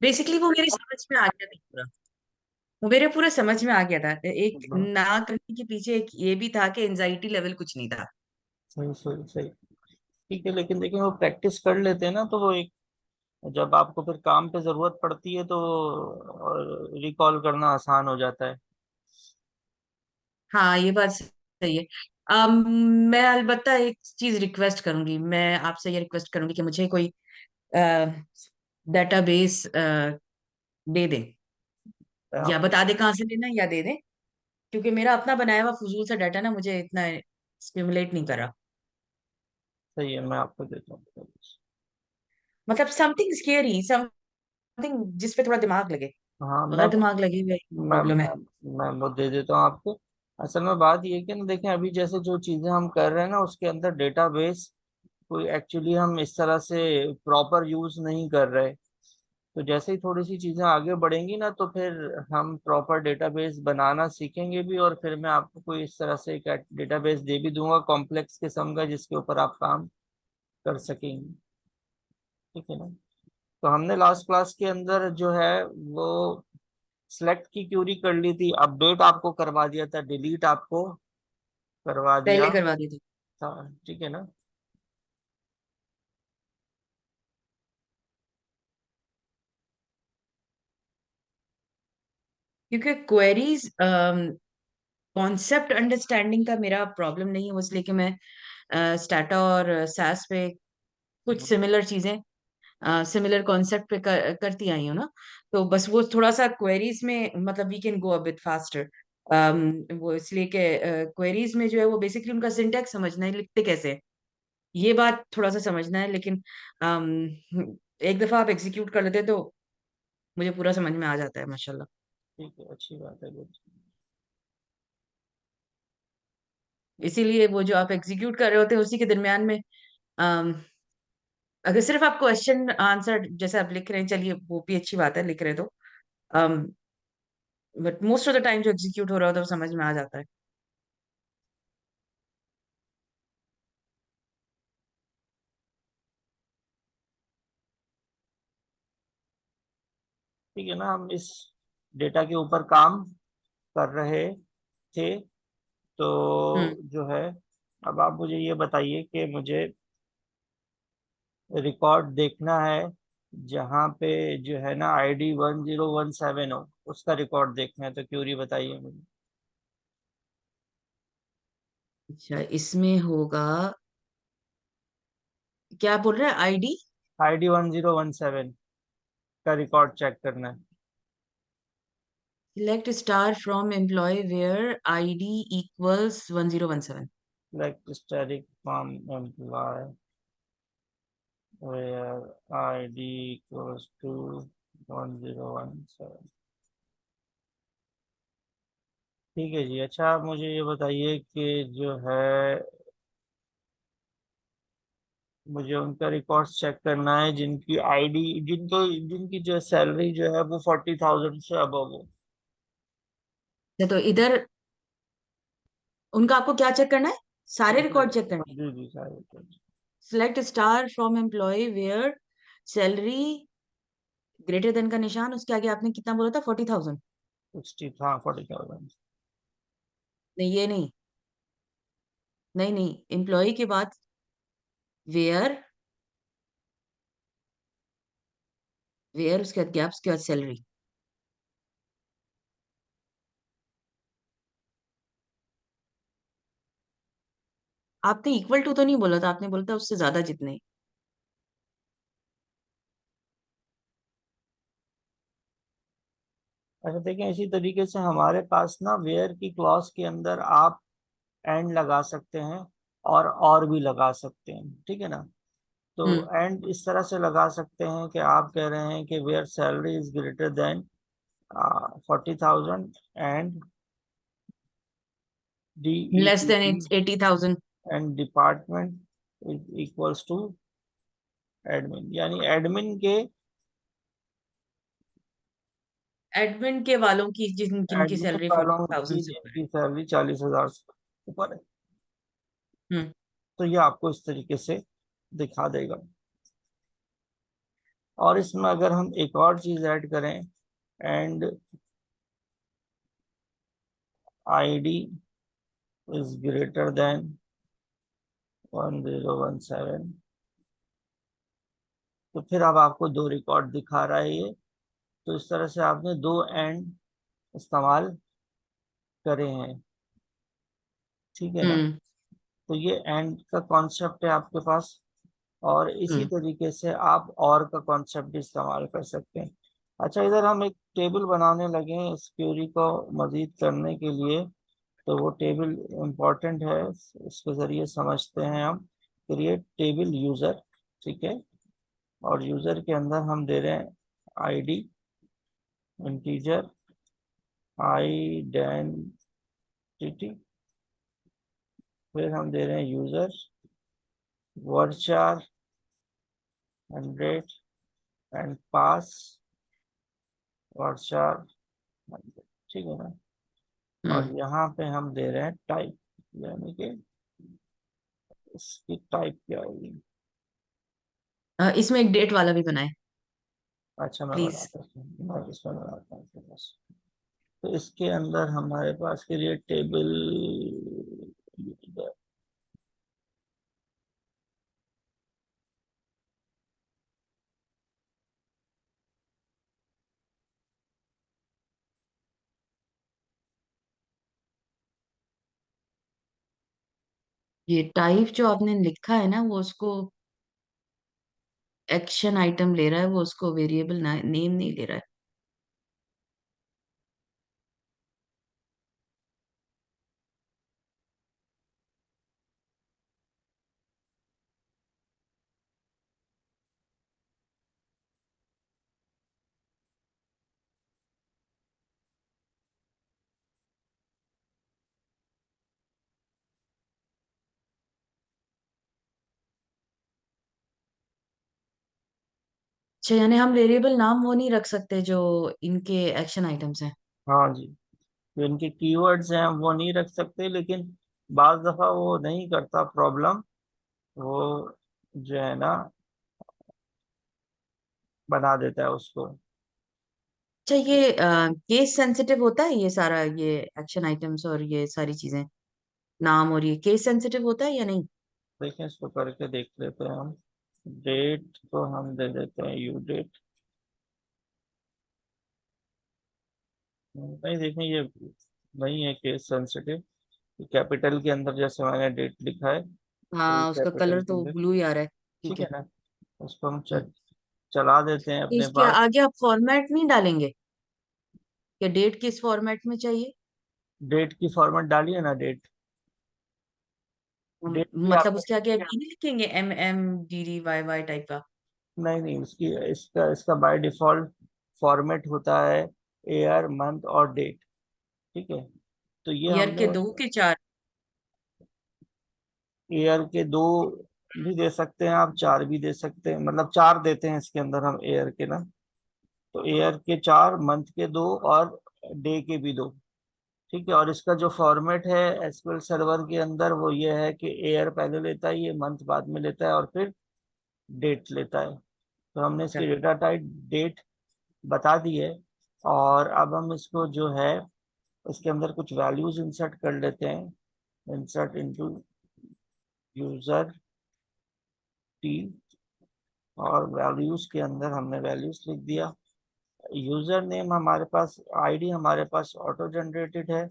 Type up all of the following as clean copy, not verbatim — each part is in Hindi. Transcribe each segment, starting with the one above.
बेसिकली वो मेरे समझ में आ गया था पूरा। वो मेरे पूरा समझ में आ गया था। एक मतलब ना करने के पीछे एक ये भी था कि एनजाइटी लेवल कुछ नहीं था। सही सही सही। ठीक है, लेकिन देखिए वो प्रैक्टिस कर लेते हैं ना तो वो एक, जब आपको फिर काम पे जरूरत पड़ती है तो रिकॉल करना आसान हो जाता है। हाँ, ये बात सही है। अम, मैं अलबत्ता एक चीज रिक्वेस्ट करूंगी। मैं आपसे ये रिक्वेस्ट करूंगी कि मुझे कोई डेटाबेस दे दे, या आप बता दे कहाँ से लेना है, या दे दे। क्योंकि मेरा अपना बनाया हुआ फजूल सा डाटा ना मुझे इतना स्टिमुलेट नहीं कर रहा। सही है, मैं आपको देता हूँ। मतलब समथिंग स्केरी, समथिंग जिस पे थोड़ा दिमाग लगे। हाँ बगैर दिमाग लगे हुए मैं प्रॉब्लम है। मैं मैं वो दे देता हूँ आपको। असल में बात ये है कि ना देखें, अभी जैसे जो चीजें हम कर रहे हैं ना उसके अंदर डेटाबेस कोई एक्चुअली हम इस तरह से प्रॉपर यूज नहीं कर रहे। तो जैसे ही थोड़ी सी चीजें आगे बढ़ेंगी ना तो फिर हम प्रॉपर डेटाबेस बनाना सीखेंगे भी, और फिर मैं आपको कोई इस तरह से एक डेटाबेस दे भी दूंगा कॉम्प्लेक्स किस्म का जिसके ऊपर आप काम कर सकेंगे। ठीक है ना। तो हमने लास्ट क्लास के अंदर जो है वो सिलेक्ट की क्यूरी कर ली थी, अपडेट आपको करवा दिया था, डिलीट आपको करवा पहले दिया करवा दी थी। था। ठीक है ना। क्योंकि क्वेरीज कॉन्सेप्ट अंडरस्टैंडिंग का मेरा प्रॉब्लम नहीं है, वो इसलिए कि मैं स्टाटा और सास पे कुछ सिमिलर चीजें, सिमिलर कॉन्सेप्ट पे करती आई हूँ ना। तो बस वो थोड़ा सा क्वेरीज में, मतलब we can go a bit faster. वो इसलिए कि क्वेरीज में जो है वो बेसिकली उनका सिंटैक्स समझना है, लिखते कैसे हैं, ये बात थोड़ा सा समझना है। लेकिन एक दफा आप एग्जीक्यूट कर लेते हैं तो मुझे पूरा समझ में आ जाता है माशाल्लाह। ठीक है, अच्छी बात है। गुड। इसीलिए वो जो आप एग्जीक्यूट कर रहे होते हैं उसी के दरमियान में, अम, अगर सिर्फ आप क्वेश्चन आंसर जैसे आप लिख रहे हैं, चलिए वो भी अच्छी बात है, लिख रहे हैं तो। But most of the time जो एग्जीक्यूट हो रहा होता है वो समझ में आ जाता है। ठीक है ना, हम इस डेटा के ऊपर काम कर रहे थे। तो हम्म। जो है, अब आप मुझे ये बताइए कि मुझे रिकॉर्ड देखना है जहाँ पे जो है ना आईडी 1017 हो, उसका रिकॉर्ड देखना है, तो क्यूरी बताइए मुझे। अच्छा, इसमें होगा, क्या बोल रहे हैं, आईडी? आईडी 1017 का रिकॉर्ड चेक करना है। Select star from employee where ID equals 1017। Like static from employee where ID equals to 1017। ठीक है जी। अच्छा, आप मुझे ये बताइए कि जो है मुझे उनका रिकॉर्ड्स चेक करना है जिनकी आईडी, जिनकी जो सैलरी जो है वो 40,000 से अबव हो। तो इधर उनका आपको क्या चेक करना है? सारे रिकॉर्ड चेक करने हैं। जी जी सारे। Select star from employee where salary greater than का निशान, उसके आगे आपने कितना बोला था, 40,000? 60, हाँ 40,000। नहीं, ये नहीं, नहीं नहीं, एम्प्लॉय के बाद वेयर, वेयर उसके बाद गैप, उसके बाद सैलरी। आपने इक्वल टू तो नहीं बोला था, आपने बोला था उससे ज्यादा जितने। अच्छा देखिए, इसी तरीके से हमारे पास ना वेयर की क्लॉज के अंदर आप एंड लगा सकते हैं और भी लगा सकते हैं। ठीक है ना। तो हम्म। एंड इस तरह से लगा सकते हैं कि आप कह रहे हैं कि where salary is greater than 40,000 and less than DEPT 80,000। And department is equals to admin, यानी एडमिन के, एडमिन के वालों की जिनकी एडमिन सैलरी वालों 40,000 की से ऊपर है। जिनकी सैलरी 40,000 से ऊपर है। हम्म। तो ये आपको इस तरीके से दिखा देगा। और इसमें अगर हम एक और चीज ऐड करें, and ID is greater then 1017, तो फिर अब आपको दो रिकॉर्ड दिखा रहा है ये। तो इस तरह से आपने दो एंड इस्तेमाल करे हैं, ठीक है ना। हम्म। तो ये एंड का कॉन्सेप्ट है आपके पास, और इसी हम्म। तरीके से आप और का कॉन्सेप्ट भी इस्तेमाल कर सकते हैं। अच्छा, इधर हम एक टेबल बनाने लगे हैं इस क्वेरी को मजीद करने के लिए। तो वो टेबल इम्पोर्टेंट है, इसके जरिए समझते हैं हम। क्रिएट टेबल यूजर, ठीक है। और यूजर के अंदर हम दे रहे हैं आईडी इंटीजर आइडेंटिटी, फिर हम दे रहे हैं user vulture 100 and pass vulture 100, ठीक है ना। और हम्म। यहाँ पे हम दे रहे हैं टाइप, यानी कि इसकी टाइप क्या होगी। इसमें एक डेट वाला भी बनाए अच्छा, मैं प्लीज। बनाता हूँ, मैं इसमें बनाता हूँ आपके पास। तो इसके अंदर हमारे पास क्रिएट टेबल, ये टाइप जो आपने लिखा है ना, वो उसको एक्शन आइटम ले रहा है, वो उसको वेरिएबल नेम नहीं ले रहा है। अच्छा, यानी हम वेरिएबल नाम वो नहीं रख सकते जो इनके एक्शन आइटम्स हैं। हाँ जी। जो इनके कीवर्ड्स हैं वो नहीं रख सकते, लेकिन बाज दफा वो नहीं करता प्रॉब्लम, वो जो है ना बना देता है उसको। अच्छा, ये केस सेंसिटिव होता है ये सारा, ये एक्शन आइटम्स और ये सारी चीजें, नाम और ये केस सेंसिटिव होता है या नहीं? देखें, इसको करके देख लेते हैं हम। डेट को हम दे देते हैं यू डेट। नहीं, देखें ये नहीं है केस सेंसिटिव। कैपिटल के अंदर जैसे मैंने डेट लिखा है, तो ये हाँ, उसका कैपिटल कलर के तो अंदर, ब्लू ही आ रहा है। ठीक ठीक है है। ना। उसको हम हम्म। चला देते हैं तो अपने इसके पास। आगे आप फॉर्मेट नहीं डालेंगे? कि डेट किस फॉर्मेट में चाहिए? डेट की फॉर्मेट डालिए ना, डेट। डेट भी मतलब आपने, उसके आगे ये नहीं लिखेंगे MMDDYY टाइप का? नहीं नहीं, उसकी इसका इसका बाय डिफॉल्ट फॉर्मेट होता है ईयर मंथ और डेट, ठीक है। तो ये ईयर के हमने दो के चार? ईयर के दो भी दे सकते हैं आप, चार भी दे सकते हैं, मतलब चार देते हैं इसके अंदर हम ईयर के ना। तो ईयर के चार, मंथ के दो, और डे के भी दो, ठीक है। और इसका जो फॉर्मेट है एसक्यूएल सर्वर के अंदर वो ये है कि ईयर पहले लेता है, ये मंथ बाद में लेता है, और फिर डेट लेता है। तो हमने अच्छा। इसकी डेटा टाइप डेट बता दी है। और अब हम इसको जो है इसके अंदर कुछ वैल्यूज इंसर्ट कर लेते हैं। इंसर्ट इनटू यूजर टी, और वैल्यूज के अंदर हमने वैल्यूज लिख दिया। यूजर नेम हमारे पास, आईडी हमारे पास ऑटो जनरेटेड है,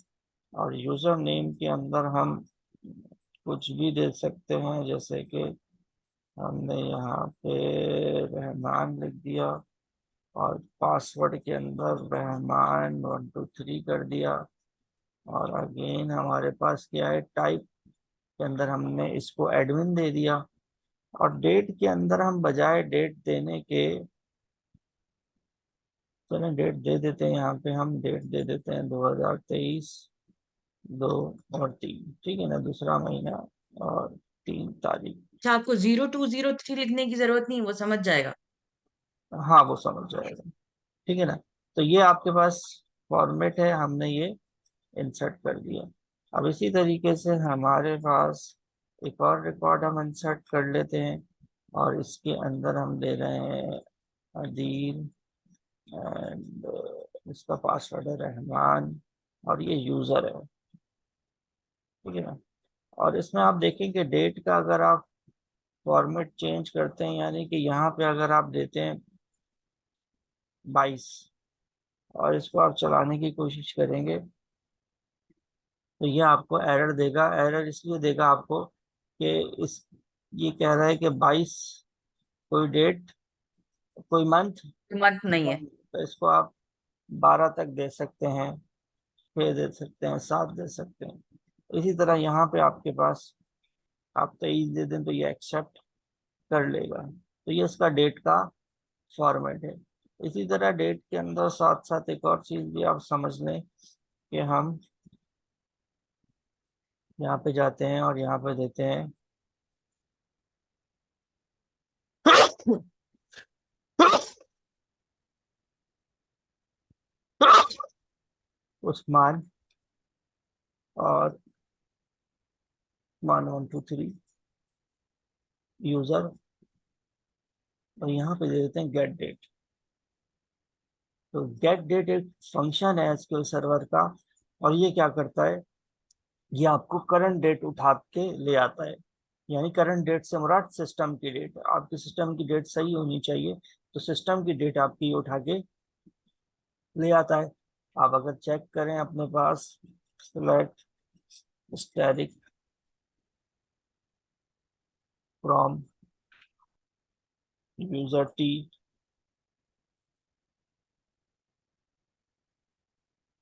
और यूजर नेम के अंदर हम कुछ भी दे सकते हैं, जैसे कि हमने यहाँ पे रहमान लिख दिया, और पासवर्ड के अंदर रहमान 123 कर दिया। और अगेन हमारे पास क्या है, टाइप के अंदर हमने इसको एडमिन दे दिया। और डेट के अंदर हम बजाय डेट देने के, चलें डेट दे देते हैं, यहाँ पे हम डेट दे देते हैं 2023 2 और 3, ठीक है ना, दूसरा महीना और 3 तारीख। अच्छा, आपको 0203 लिखने की जरूरत नहीं, वो समझ जाएगा। हाँ, वो समझ जाएगा, ठीक है ना। तो ये आपके पास फॉर्मेट है, हमने ये इंसर्ट कर दिया। अब इसी तरीके से हमारे पास एक और रिकॉर्ड हम इंसर्ट कर लेते हैं, और इसके अंदर हम दे रहे हैं अदील एंड इसका पासवर्ड है रहमान और ये यूजर है, ठीक है ना। और इसमें आप देखेंगे डेट का अगर आप फॉर्मेट चेंज करते हैं, यानी कि यहाँ पे अगर आप देते हैं 22 और इसको आप चलाने की कोशिश करेंगे तो ये आपको एरर देगा। एरर इसलिए देगा आपको कि इस ये कह रहा है कि 22 कोई डेट, कोई मंथ, मंथ नहीं है। तो इसको आप 12 तक दे सकते हैं, 6 दे सकते हैं, 7 दे सकते हैं। इसी तरह यहाँ पे आपके पास आप 23 दे दें तो ये एक्सेप्ट कर लेगा। तो ये इसका डेट का फॉर्मेट है। इसी तरह डेट के अंदर साथ साथ एक और चीज भी आप समझ लें कि हम यहाँ पे जाते हैं और यहाँ पे देते हैं उस्मान और मान 1 2 3 यूजर, और यहाँ पे दे देते हैं गेट डेट। तो गेट डेट एक फंक्शन है एसक्यूएल सर्वर का, और ये क्या करता है, ये आपको करंट डेट उठा के ले आता है। यानी करंट डेट से मुराद सिस्टम की डेट, आपके सिस्टम की डेट सही होनी चाहिए, तो सिस्टम की डेट आपकी उठा के ले आता है। आप अगर चेक करें अपने पास, select static from user T,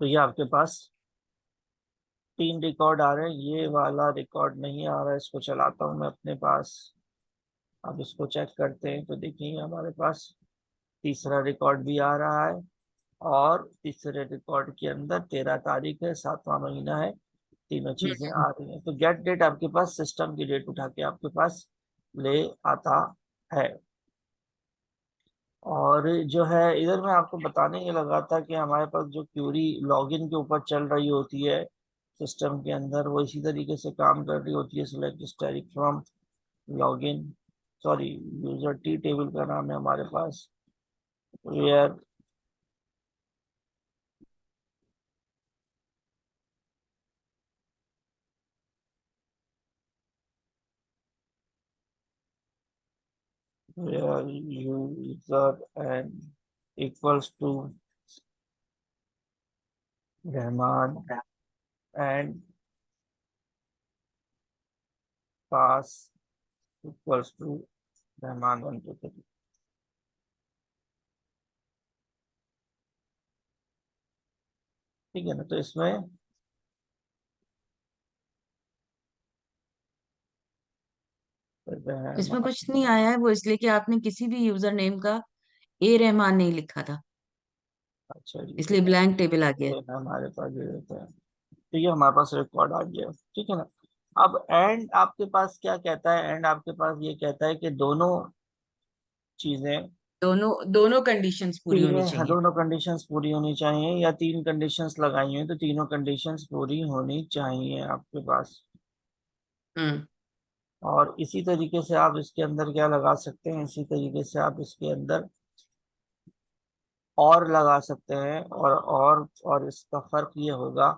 तो ये आपके पास 3 रिकॉर्ड आ रहे हैं। ये वाला रिकॉर्ड नहीं आ रहा है, इसको चलाता हूँ मैं अपने पास। अब इसको चेक करते हैं तो देखिए हमारे पास तीसरा रिकॉर्ड भी आ रहा है, और तीसरे रिकॉर्ड के अंदर 13 तारीख है, 7वां महीना है, तीनों चीजें हम्म। आ रही हैं। तो गेट डेट आपके पास सिस्टम की डेट उठा के आपके पास ले आता है। और जो है इधर मैं आपको बताने ये लगा था कि हमारे पास जो क्यूरी लॉगिन के ऊपर चल रही होती है सिस्टम के अंदर, वो इसी तरीके से काम कर रही होती है। Select static from login, sorry, user T table का नाम है हमारे पास, where where user and equals to Rahman and pass equals to Rahman 1 2 3, ठीक है ना। तो इसमें इसमें रहमान, कुछ नहीं आया है, वो इसलिए कि आपने किसी भी यूजर नेम का ए रहमान नहीं लिखा था, अच्छा जी, इसलिए ब्लैंक टेबल आ गया है। ये है हमारे पास ये रहता है। तो ये हमारे पास रिकॉर्ड आ गया, ठीक है ना। अब एंड आपके पास क्या कहता है, एंड आपके पास ये कहता है कि दोनों चीजें दोनों दोनों कंडीशंस पूरी होनी तीनों, हाँ, चाहिए। दोनों कंडीशंस पूरी होनी चाहिए, या 3 कंडीशंस लगाई हुई हैं तो तीनों कंडीशंस पूरी होनी चाहिए आपके पास। हम्म। और इसी तरीके से आप इसके अंदर क्या लगा सकते हैं, इसी तरीके से आप इसके अंदर और लगा सकते हैं। और इसका फर्क ये होगा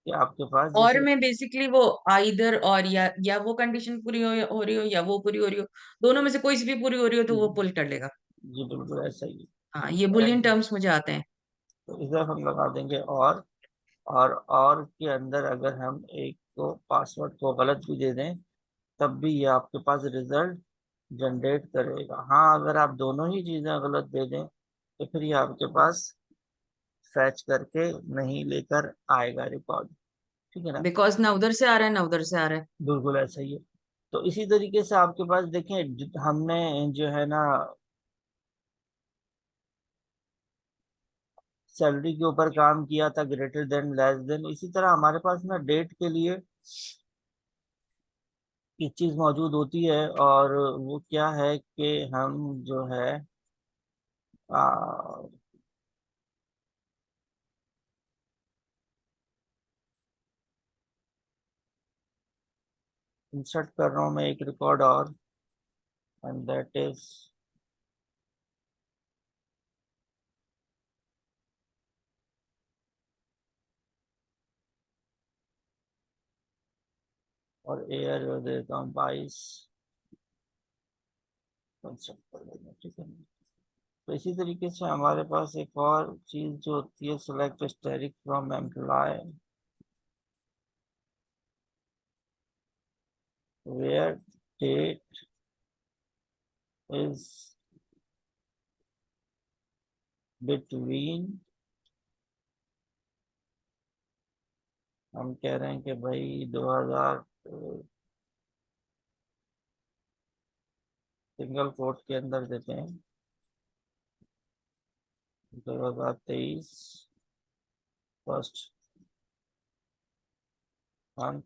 कि आपके पास और जैसे, मैं बेसिकली वो आइदर और या वो कंडीशन पूरी हो रही हो या वो पूरी हो रही हो, दोनों में से कोई सी भी पूरी हो रही हो तो वो पुल कर लेगा। जी बिल्कुल ऐसा ही हाँ, ये है। बुलियन टर्म्स मुझे आते हैं। तो इधर हम लगा देंगे और के अंदर अगर हम एक को पासवर्ड को गलत भी दे दें तब भी ये आपके पास रिजल्ट जनरेट करेगा। हाँ, अगर आप दोनों ही चीजें गलत दे दें तो फिर ये आपके पास फैच करके नहीं लेकर आएगा रिकॉर्ड, ठीक है ना। बिकॉज ना उधर से आ रहा है ना उधर से आ रहा है। बिल्कुल ऐसा ही है। तो इसी तरीके से आपके पास देखें हमने जो है ना सैलरी के ऊपर काम किया था, ग्रेटर देन लेस देन, इसी तरह हमारे पास ना डेट के लिए एक चीज मौजूद होती है, और वो क्या है कि हम जो है इंसर्ट कर रहा हूँ मैं एक रिकॉर्ड और, एंड दैट इज और एयर दे देता हूँ 22 कंसेप्ट कर देंगे, ठीक है। तो इसी तरीके से हमारे पास एक और चीज जो होती है, select asterisk from employee where date is between. हम कह रहे हैं कि भाई 2000 सिंगल कोट के अंदर देते हैं 2023 फर्स्ट मंथ,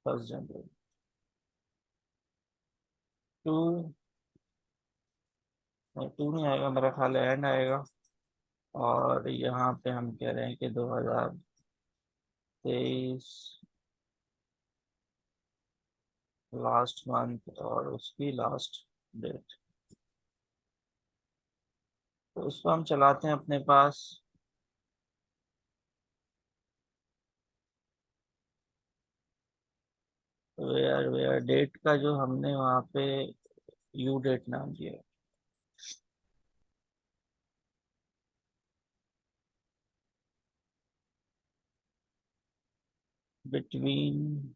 1 जनवरी टू, टू नहीं आएगा मेरा ख्याल, एंड आएगा। और यहाँ पे हम कह रहे हैं कि 2023 लास्ट मंथ और उसकी लास्ट डेट। तो उसको हम चलाते हैं अपने पास। वेयर वेयर डेट का जो हमने वहाँ पे यू डेट नाम दिया है। बिटवीन,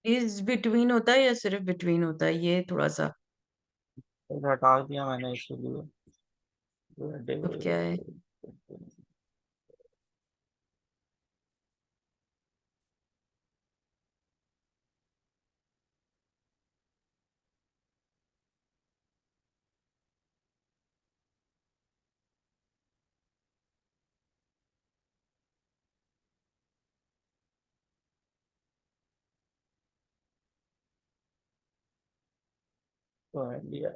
इज बिटवीन होता है या सिर्फ बिटवीन होता है, ये थोड़ा सा। हटा दिया मैंने इसलिए। अब क्या है? तो इंडिया,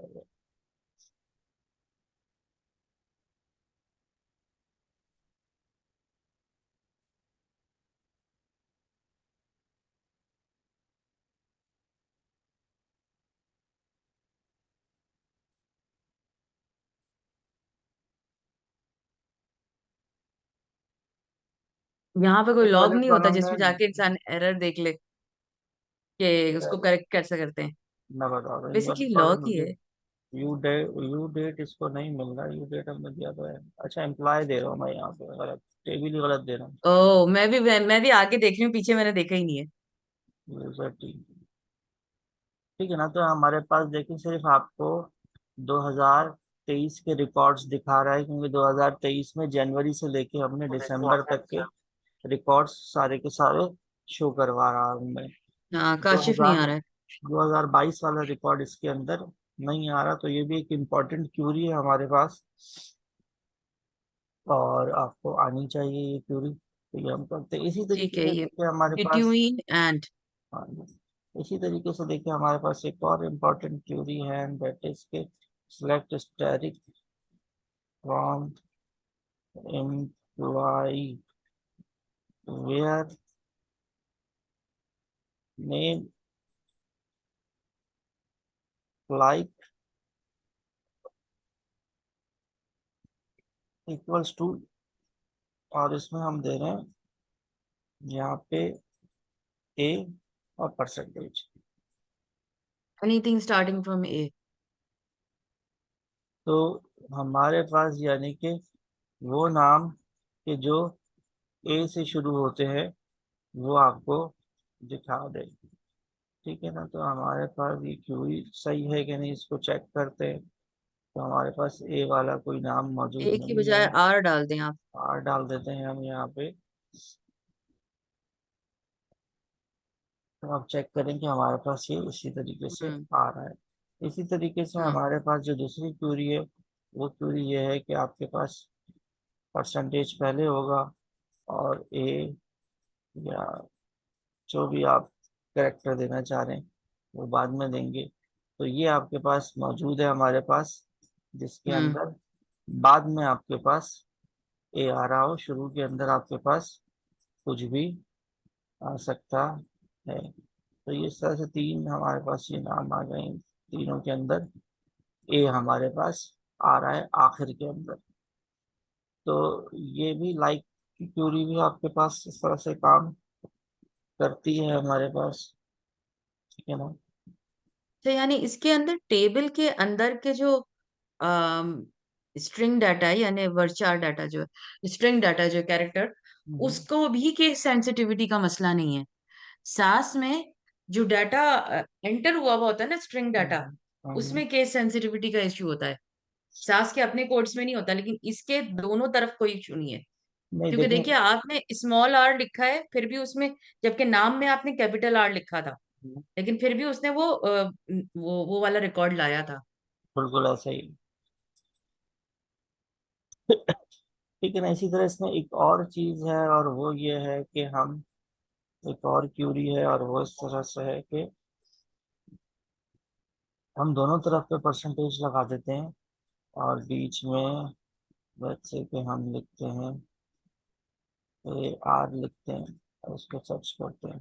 यहाँ पे कोई एक लॉग गलत नहीं होता वाला जिसमें मैं जाके इंसान एरर देख ले कि उसको करेक्ट कैसे करते हैं? मैं बता रहा हूँ, बेसिकली पर लॉग ही मुझे है। यू डेट इसको नहीं मिल रहा, यू डेट हमने दिया तो है। अच्छा, एम्प्लॉय दे रहा हूँ मैं यहाँ पे, गलत टेबल ही गलत दे रहा हूँ। ओ, मैं भी आगे देख रही हूँ, पीछे मैंने देखा ही नहीं है। यूजर टीम, ठीक है ना। तो हमारे पास देखिए सिर्फ आपको 2023 के रिकॉर्ड्स दिखा रहा है, क्योंकि 2023 में जनवरी से लेके हमने दिसंबर तक के रिकॉर्ड्स सारे के सारे शो करवा रहा हूँ मैं। हाँ, दो काशिफ नहीं हजार आ रहा है। 2022 वाला रिकॉर्ड इसके अंदर नहीं आ रहा, तो ये भी एक इम्पोर्टेंट क्यूरी है हमारे पास, और आपको आनी चाहिए ये क्यूरी। तो ये हम करते हैं इसी ठीक तरीके है, से, ये देखिए हमारे पास। Between and. हाँ जी। इसी तरीके से देखिए हमारे पास एक और इम्पोर्टेंट क्यूरी है, एंड दैट इज के select static from employee where name like equals to, और इसमें हम दे रहे हैं यहाँ पे ए और परसेंटेज। एनीथिंग स्टार्टिंग फ्रॉम ए। तो हमारे पास यानी कि वो नाम के जो ए से शुरू होते हैं वो आपको दिखा दे, ठीक है ना। तो हमारे पास ये क्यूरी सही है कि नहीं, इसको चेक करते हैं। तो हमारे पास ए वाला कोई नाम मौजूद एक की नहीं है। बजाय आर डाल दें आप। आर डाल देते हैं हम यहाँ पे। तो आप चेक करें कि हमारे पास ये इसी तरीके से हम्म। आ रहा है। इसी तरीके से हाँ। हमारे पास जो दूसरी क्यूरी है, वो क्यूरी ये है कि आपके पास परसेंटेज पहले होगा और ए या जो भी आप करेक्टर देना चाह रहे हैं वो बाद में देंगे। तो ये आपके पास मौजूद है हमारे पास, जिसके हम्म। अंदर बाद में आपके पास ए आ रहा हो, शुरू के अंदर आपके पास कुछ भी आ सकता है। तो ये इस तरह से तीन हमारे पास ये नाम आ गए, तीनों के अंदर ए हमारे पास आ रहा है आखिर के अंदर। तो ये भी लाइक की क्यूरी भी आपके पास इस तरह से काम करती है हमारे पास, ठीक है ना। तो यानी इसके अंदर टेबल के अंदर के जो स्ट्रिंग डाटा है, यानी वर्चार डाटा जो स्ट्रिंग डाटा जो कैरेक्टर, हम्म, उसको भी केस सेंसिटिविटी का मसला नहीं है। सास में जो डाटा एंटर हुआ हुआ होता है ना, स्ट्रिंग डाटा, हम्म, हम्म। उसमें केस सेंसिटिविटी का इश्यू होता है। सास के अपने कोड्स में नहीं होता, लेकिन इसके दोनों तरफ कोई इश्यू नहीं है। नहीं क्योंकि देखें। देखिए, आपने स्मॉल आर लिखा है फिर भी उसमें, जबकि नाम में आपने कैपिटल आर लिखा था, लेकिन फिर भी उसने वो वाला रिकॉर्ड लाया था। बिल्कुल ऐसा ही। ठीक है ना। इसी तरह इसमें एक और चीज है, और वो ये है कि हम, एक और क्यूरी है, और वो इस तरह से है कि हम दोनों तरफ पे परसेंटेज लगा देते हैं, और बीच में वैसे कि हम लिखते हैं, आर लिखते हैं, और उसको सर्च करते हैं।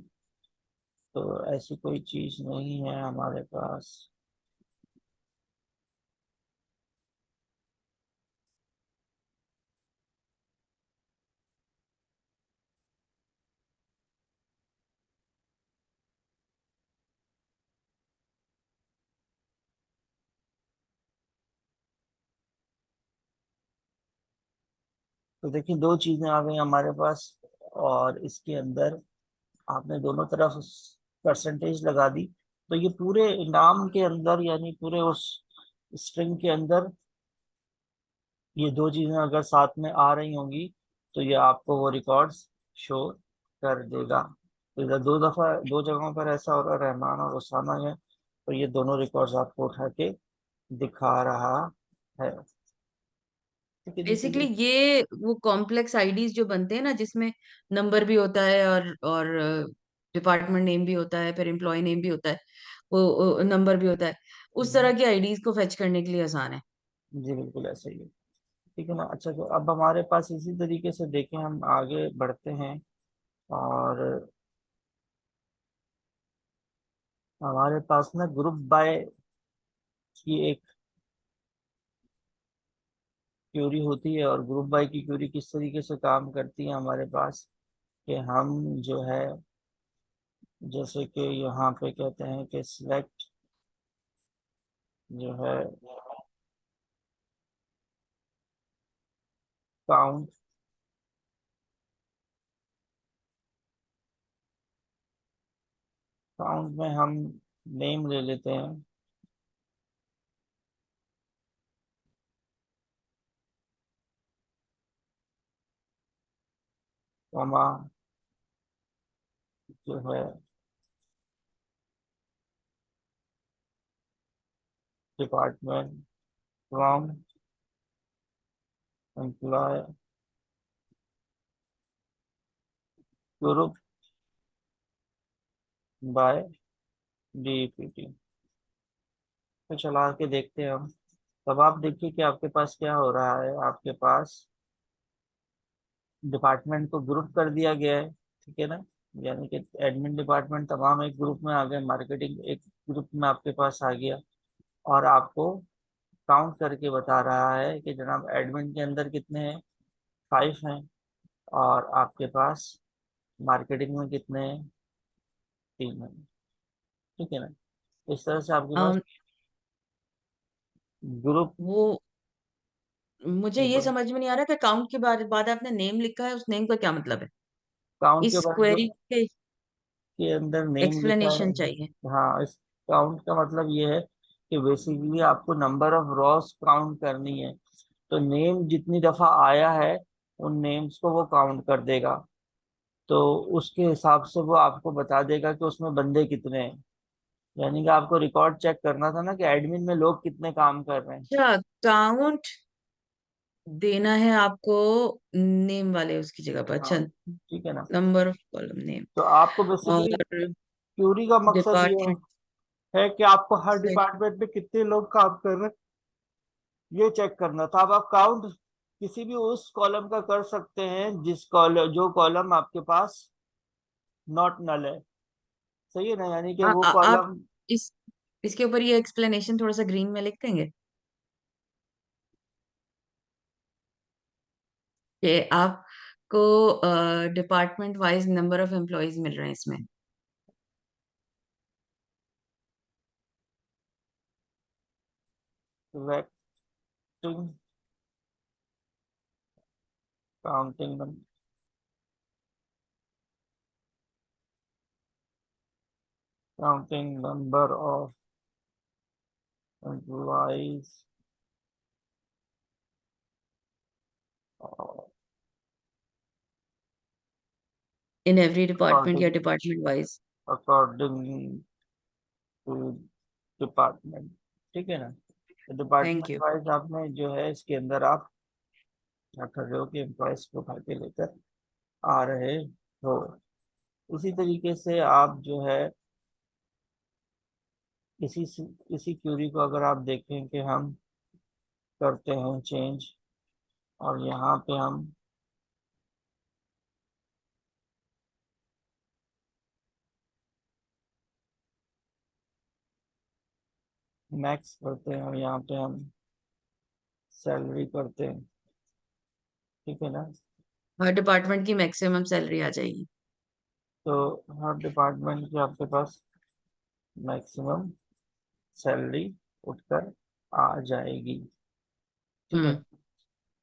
तो ऐसी कोई चीज नहीं है हमारे पास। तो देखिए, दो चीजें आ गई हमारे पास, और इसके अंदर आपने दोनों तरफ परसेंटेज लगा दी। तो ये पूरे नाम के अंदर, यानी पूरे उस स्ट्रिंग के अंदर, ये दो चीजें अगर साथ में आ रही होंगी, तो ये आपको वो रिकॉर्ड्स शो कर देगा। तो इधर दो दफा, दो जगहों पर ऐसा हो रहा है, रहमान और उसामा है, तो ये दोनों रिकॉर्ड्स आपको उठा के दिखा रहा है। ठीक है जी, तो बेसिकली ये, ये वो कॉम्प्लेक्स आईडीज जो बनते हैं ना, जिसमें नंबर भी होता है और डिपार्टमेंट नेम भी होता है, फिर एम्प्लॉय नेम भी होता है, वो नंबर भी होता है, उस तरह की आईडीज को फेच करने के लिए आसान है। जी बिल्कुल ऐसे ही है। ठीक है ना। अच्छा, तो अब हमारे पास इसी तरीके से देखें, हम आगे बढ़ते हैं, और हमारे पास ना ग्रुप बाय की एक क्यूरी होती है। और ग्रुप बाय की क्यूरी किस तरीके से काम करती है हमारे पास, कि हम जो है, जैसे कि यहाँ पे कहते हैं कि सिलेक्ट जो है काउंट, काउंट में हम नेम ले लेते हैं, कॉमा जो है department, from employ, group by DPT. तो चला के देखते हैं हम। तब आप देखिए कि आपके पास क्या हो रहा है। आपके पास डिपार्टमेंट को ग्रुप कर दिया गया है, ठीक है ना। यानी कि एडमिन डिपार्टमेंट तमाम एक ग्रुप में आ गए, मार्केटिंग एक ग्रुप में आपके पास आ गया, और आपको काउंट करके बता रहा है कि जनाब एडमिन के अंदर कितने हैं, 5 हैं, और आपके पास मार्केटिंग में कितने हैं, 3 हैं। ठीक है ना। इस तरह से आपके पास अम, ग्रुप, वो मुझे ये समझ में नहीं आ रहा कि काउंट के बाद आपने नेम लिखा है, उस नेम का क्या मतलब है? काउंट के इस बाद जो क्वेरी के के अंदर नेम लिखा एक्सप्लेनेशन है। चाहिए। हाँ, इस काउंट का मतलब ये है कि बेसिकली आपको नंबर ऑफ रॉस काउंट करनी है। तो नेम जितनी दफा आया है, उन नेम्स को वो काउंट कर देगा। तो उसके हिसाब से वो आपको बता देगा कि उसमें बंदे कितने हैं। यानी कि आपको रिकॉर्ड चेक करना था ना कि एडमिन में लोग कितने काम कर रहे हैं। अच्छा, काउंट देना है आपको नेम वाले उसकी जगह पर। अच्छा, हाँ, ठीक है ना। नंबर ऑफ कॉलम नेम तो आपको और बेसिकली क्यूरी का मकसद ये डिपार्टमेंट। है कि आपको हर डिपार्टमेंट में कितने लोग काम कर रहे हैं, ये चेक करना था। अब आप काउंट किसी भी उस कॉलम का कर सकते हैं जिस कॉलम, जो कॉलम आपके पास नॉट नल है। सही है ना, यानी कि वो आप कॉलम। इस इसके ऊपर ये एक्सप्लेनेशन थोड़ा सा ग्रीन में लिख देंगे कि आप आपको department wise number of employees मिल रहे हैं इसमें। वेक्टिंग counting number of employees in every department या according department wise. According to department. ठीक है ना, तो थैंक डिपार्टमेंट यू। वाइज आपने जो है इसके अंदर आप क्या कर रहे हो कि एम्प्लॉयज को उठा के लेकर आ रहे हो। उसी तरीके से आप जो है इसी क्यूरी को अगर आप देखें कि हम करते हैं चेंज, और यहाँ पे हम मैक्स करते हैं और यहाँ पे हम सैलरी करते हैं। ठीक है ना, हर डिपार्टमेंट की मैक्सिमम सैलरी आ जाएगी। तो हर डिपार्टमेंट की आपके पास मैक्सिमम सैलरी उठकर आ जाएगी। ठीक है, हम्म।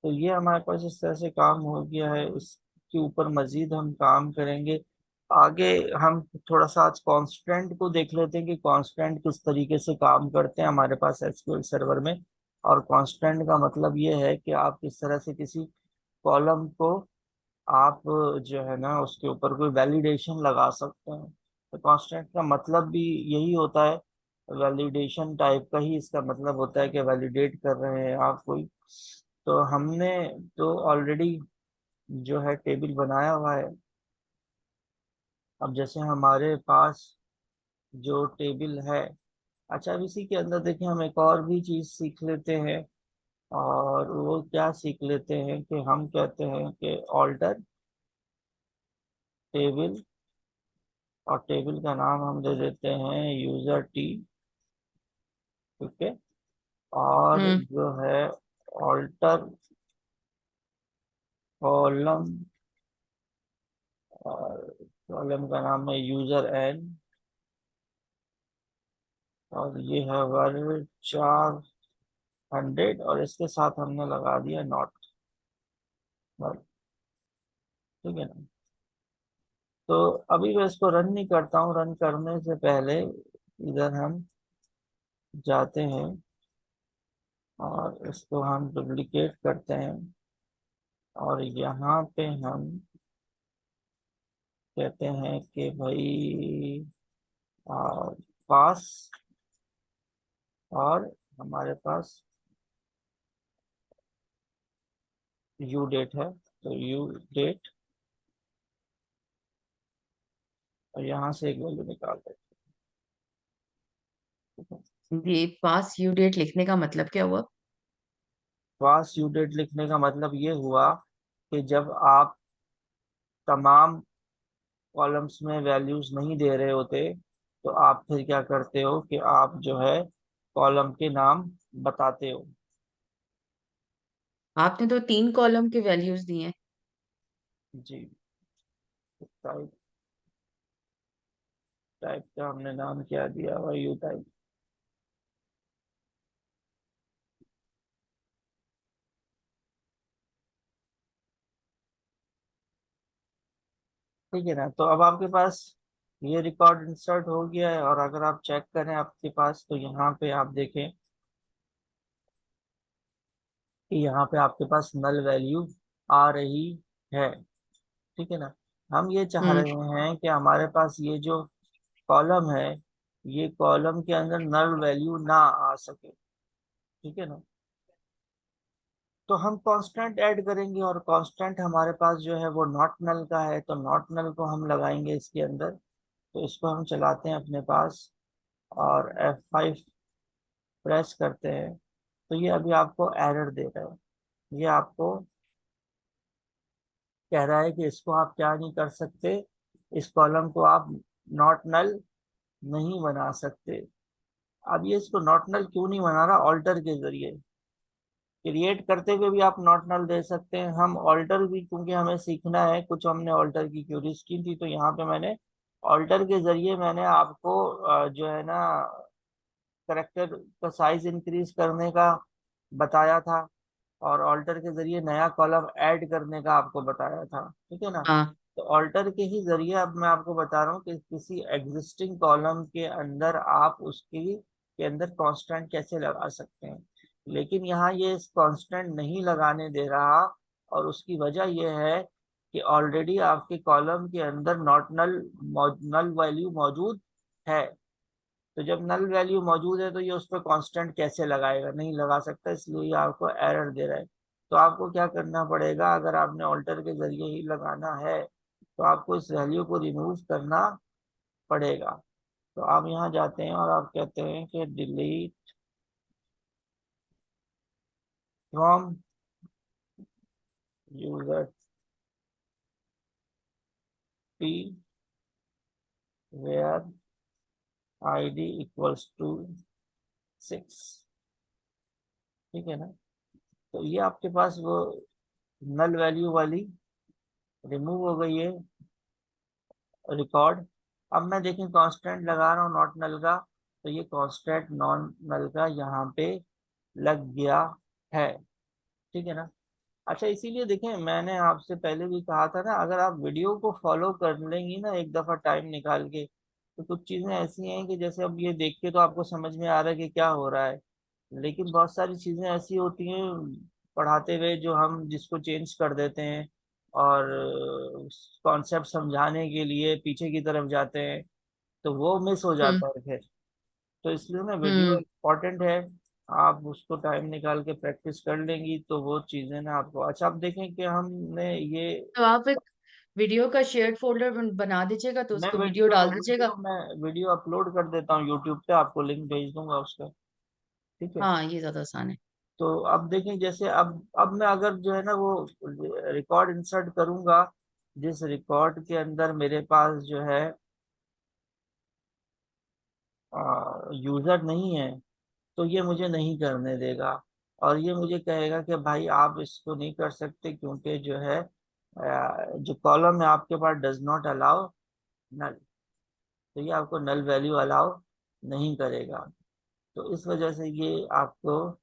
तो ये हमारे पास इस तरह से काम हो गया है। इसके ऊपर मजीद हम काम करेंगे आगे। हम थोड़ा सा आज कांस्टेंट को देख लेते हैं कि कांस्टेंट किस तरीके से काम करते हैं हमारे पास एसक्यूएल सर्वर में। और कांस्टेंट का मतलब ये है कि आप किस तरह से किसी कॉलम को आप जो है ना उसके ऊपर कोई वैलिडेशन लगा सकते हैं। तो कांस्टेंट का मतलब भी यही होता है, वैलिडेशन टाइप का ही इसका मतलब होता है कि वैलिडेट कर रहे हैं आप कोई। तो हमने तो ऑलरेडी जो है टेबल बनाया हुआ है। अब जैसे हमारे पास जो टेबल है, अच्छा अब इसी के अंदर देखिए हम एक और भी चीज सीख लेते हैं। और वो क्या सीख लेते हैं कि हम कहते हैं कि ऑल्टर टेबल, और टेबल का नाम हम दे देते हैं यूजर टी। ठीक है, और हम्म। जो है ऑल्टर कॉलम, और कॉलम का नाम है यूजर एन, और ये है वर्ड 400, और इसके साथ हमने लगा दिया नॉट। ठीक है ना, तो अभी मैं इसको रन नहीं करता हूँ। रन करने से पहले इधर हम जाते हैं और इसको हम डुप्लीकेट करते हैं, और यहाँ पे हम कहते हैं कि भाई आ, पास, और हमारे पास यू डेट है, तो यू डेट, और यहाँ से एक वैल्यू निकाल देते हैं। ये पास ड्यू डेट लिखने का मतलब क्या हुआ? पास यू डेट लिखने का मतलब ये हुआ कि जब आप तमाम कॉलम्स में वैल्यूज नहीं दे रहे होते, तो आप फिर क्या करते हो कि आप जो है कॉलम के नाम बताते हो। आपने तो 3 कॉलम के वैल्यूज दिए हैं। जी, टाइप, टाइप का हमने नाम क्या दिया हुआ, यू टाइप। ठीक है ना, तो अब आपके पास ये रिकॉर्ड इंसर्ट हो गया है। और अगर आप चेक करें आपके पास, तो यहाँ पे आप देखें कि यहाँ पे आपके पास नल वैल्यू आ रही है। ठीक है ना, हम ये चाह हम्म। रहे हैं कि हमारे पास ये जो कॉलम है, ये कॉलम के अंदर नल वैल्यू ना आ सके। ठीक है ना, तो हम कांस्टेंट ऐड करेंगे, और कांस्टेंट हमारे पास जो है वो नॉट नल का है, तो नॉट नल को हम लगाएंगे इसके अंदर। तो इसको हम चलाते हैं अपने पास, और F5 प्रेस करते हैं, तो ये अभी आपको एरर दे रहा है। ये आपको कह रहा है कि इसको आप क्या नहीं कर सकते, इस कॉलम को आप नॉट नल नहीं बना सकते। अब ये इसको नॉट नल क्यों नहीं बना रहा ऑल्टर के जरिए, क्रिएट करते हुए भी आप नॉट नल दे सकते हैं। हम ऑल्टर भी, क्योंकि हमें सीखना है, कुछ हमने ऑल्टर की क्यूरीज की थी, तो यहाँ पे मैंने ऑल्टर के जरिए मैंने आपको जो है ना करेक्टर का साइज इंक्रीज करने का बताया था, और ऑल्टर के जरिए नया कॉलम ऐड करने का आपको बताया था, ठीक है ना। हाँ तो ऑल्टर के ही जरिए अब मैं आपको बता रहा हूँ कि किसी एग्जिस्टिंग कॉलम के अंदर आप उसकी के अंदर कांस्टेंट कैसे लगा सकते हैं। लेकिन यहाँ ये इस कांस्टेंट नहीं लगाने दे रहा, और उसकी वजह यह है कि ऑलरेडी आपके कॉलम के अंदर नॉट नल नल वैल्यू मौजूद है। तो जब नल वैल्यू मौजूद है तो ये उस पर कांस्टेंट कैसे लगाएगा, नहीं लगा सकता, इसलिए ये आपको एरर दे रहा है। तो आपको क्या करना पड़ेगा, अगर आपने ऑल्टर के जरिए ही लगाना है तो आपको इस वैल्यू को रिमूव करना पड़ेगा। तो आप यहाँ जाते हैं और आप कहते हैं कि delete from user T where ID equals to 6, ठीक है ना। तो ये आपके पास वो नल वैल्यू वाली रिमूव हो गई है रिकॉर्ड। अब मैं देखें कांस्टेंट लगा रहा हूँ नॉट नल का, तो ये कांस्टेंट नॉन नल का यहाँ पे लग गया है, ठीक है ना। अच्छा, इसीलिए देखें मैंने आपसे पहले भी कहा था ना, अगर आप वीडियो को फॉलो कर लेंगी ना एक दफा टाइम निकाल के, तो कुछ चीजें ऐसी हैं कि जैसे अब ये देख के तो आपको समझ में आ रहा है कि क्या हो रहा है, लेकिन बहुत सारी चीजें ऐसी होती हैं पढ़ाते हुए जो हम जिसको चेंज कर देते हैं, और कॉन्सेप्ट समझाने के लिए पीछे की तरफ जाते हैं, तो वो मिस हो हम्म जाता है फिर। तो इसलिए ना वीडियो हम्म। इम्पोर्टेंट है, आप उसको टाइम निकाल के प्रैक्टिस कर लेंगी तो वो चीजें ना आपको। अच्छा, आप देखें कि हमने ये, तो आप एक वीडियो का शेयर्ड फोल्डर बना दीजिएगा, तो मैं उसको वीडियो वीडियो डाल वीडियो दीजिएगा। मैं वीडियो अपलोड कर देता हूँ यूट्यूब पे, आपको लिंक भेज दूंगा उसका, ठीक है। हाँ ये ज्यादा आसान है। तो अब देखें, जैसे अब मैं अगर जो है ना वो रिकॉर्ड इंसर्ट करूंगा, जिस रिकॉर्ड के अंदर मेरे पास जो है यूजर नहीं है, तो ये मुझे नहीं करने देगा, और ये मुझे कहेगा कि भाई आप इसको नहीं कर सकते, क्योंकि जो है जो कॉलम है आपके पास डज नॉट अलाउ नल, तो ये आपको नल वैल्यू अलाउ नहीं करेगा। तो इस वजह से ये आपको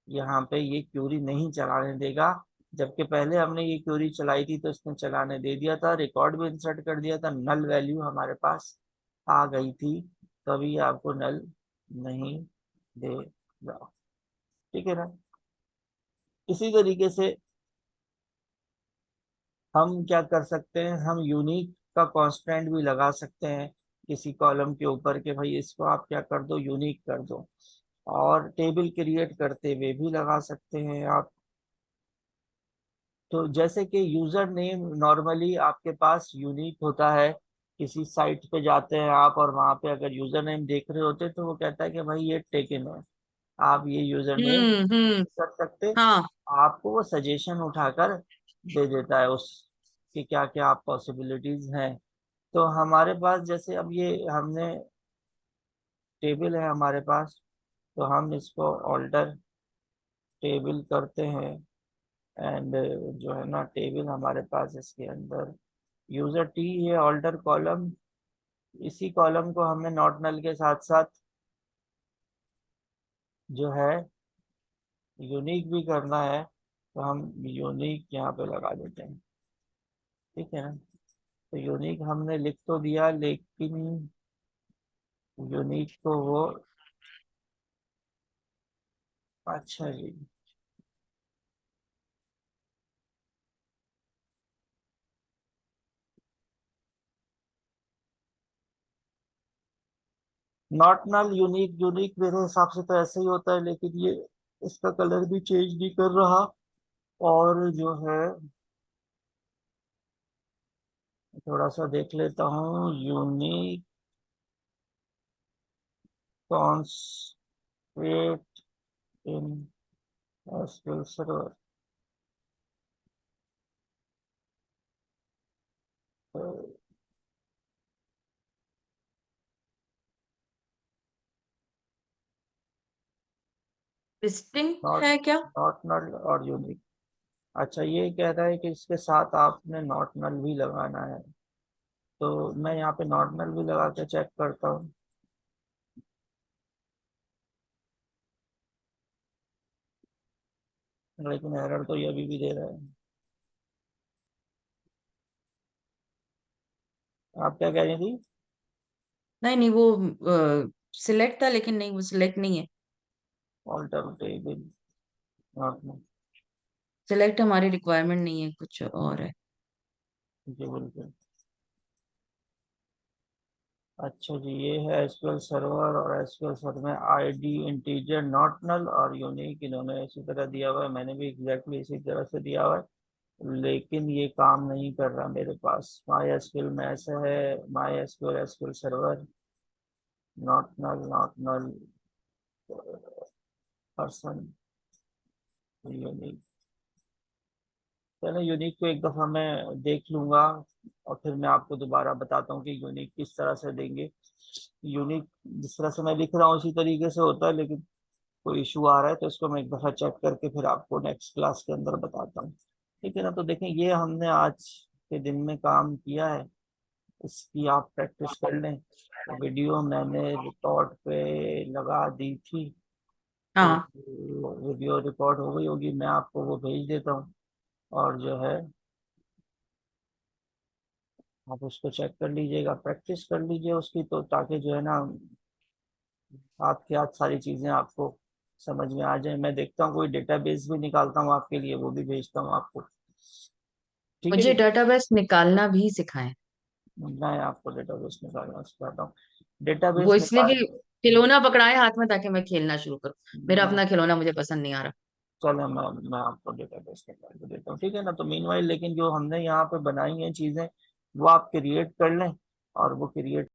यहाँ पे ये क्यूरी नहीं चलाने देगा। जबकि पहले हमने ये क्यूरी चलाई थी तो इसने चलाने दे दिया था, रिकॉर्ड भी इंसर्ट कर दिया था, नल वैल्यू हमारे पास आ गई थी, तभी आपको नल नहीं देगा, ठीक है ना। इसी तरीके से हम क्या कर सकते हैं, हम यूनिक का कांस्टेंट भी लगा सकते हैं किसी कॉलम के ऊपर, कि भाई इसको आप क्या कर दो, यूनिक कर दो। और टेबल क्रिएट करते हुए भी लगा सकते हैं आप। तो जैसे कि यूजर नेम नॉर्मली आपके पास यूनिक होता है, किसी साइट पे जाते हैं आप और वहां पे अगर यूजर नेम देख रहे होते हैं तो वो कहता है कि भाई ये टेकन है, आप ये यूजर नेम हम्म। कर सकते। हाँ। आपको वो सजेशन उठाकर दे देता है उस कि क्या क्या आप पॉसिबिलिटीज हैं। तो हमारे पास जैसे अब ये हमने टेबल है हमारे पास, तो हम इसको ऑल्टर टेबल करते हैं, एंड जो है ना टेबल हमारे पास इसके अंदर यूजर टी है, ऑल्टर कॉलम, इसी कॉलम को हमें नॉट नल के साथ साथ जो है यूनिक भी करना है, तो हम यूनिक यहाँ पे लगा देते हैं, ठीक है ना। तो यूनिक हमने लिख तो दिया, लेकिन यूनिक को वो, अच्छा जी, नॉट नल यूनिक, यूनिक मेरे हिसाब से तो ऐसे ही होता है, लेकिन ये इसका कलर भी चेंज नहीं कर रहा। और जो है थोड़ा सा देख लेता हूँ, unique concept in SQL server, distinct not है क्या? नॉट नल और यूनिक। अच्छा, ये कह रहा है कि इसके साथ आपने नॉट नल भी लगाना है, तो मैं यहाँ पे नॉट नल भी लगा के चेक करता हूँ। लेकिन एरर तो ये अभी भी दे रहा है। आप क्या कह रही थी? नहीं नहीं, वो सिलेक्ट था, लेकिन नहीं, वो सिलेक्ट नहीं है। Alter table, not null. Select हमारी रिक्वायरमेंट नहीं है, कुछ और है। जी बिल्कुल। अच्छा जी, ये है एसक्यूएल सर्वर, और एसक्यूएल सर्वर में आईडी इंटीजर नॉट नल और यूनिक इन्होंने इसी तरह दिया हुआ है, मैंने भी एग्जैक्टली इसी तरह से दिया हुआ है, लेकिन ये काम नहीं कर रहा मेरे पास। माई एसक्यूएल में ऐसा है, my SQL SQL server not null person unique. चलो, यूनिक को एक दफ़ा मैं देख लूंगा, और फिर मैं आपको दोबारा बताता हूँ कि यूनिक किस तरह से देंगे। यूनिक जिस तरह से मैं लिख रहा हूँ उसी तरीके से होता है, लेकिन कोई इशू आ रहा है तो इसको मैं एक दफ़ा चेक करके फिर आपको नेक्स्ट क्लास के अंदर बताता हूँ। ठीक है ना? तो देखें, ये हमने आज के दिन में काम किया है, इसकी आप प्रैक्टिस कर लें। वीडियो मैंने रिकॉर्ड पे लगा दी थी, तो हाँ, वीडियो रिकॉर्ड हो गई होगी, मैं आपको वो भेज देता हूँ। और जो है, आप उसको चेक कर लीजिएगा, प्रैक्टिस कर लीजिए उसकी, तो ताकि जो है ना, आपके हाथ सारी चीज़ें आपको समझ में आ जाए। मैं देखता हूँ कोई डेटाबेस भी निकालता हूँ आपके लिए, वो भी भेजता हूँ आपको। ठीक है मुझे जी। डाटाबेस निकालना भी सिखाएं। मैं आपको डेटाबेस निकालना सिखाता हूँ। वो डेटाबेस इसलिए निकाल। कि खिलौना पकड़ाए हाथ में ताकि मैं खेलना शुरू करूँ। मेरा मैं अपना खिलौना मुझे पसंद नहीं आ रहा। चलो, मैं आपको डेटाबेस निकाल के देता हूँ, ठीक है ना? तो मीनवाइल लेकिन जो हमने यहाँ पे बनाई हैं चीज़ें, वो आप क्रिएट कर लें, और वो क्रिएट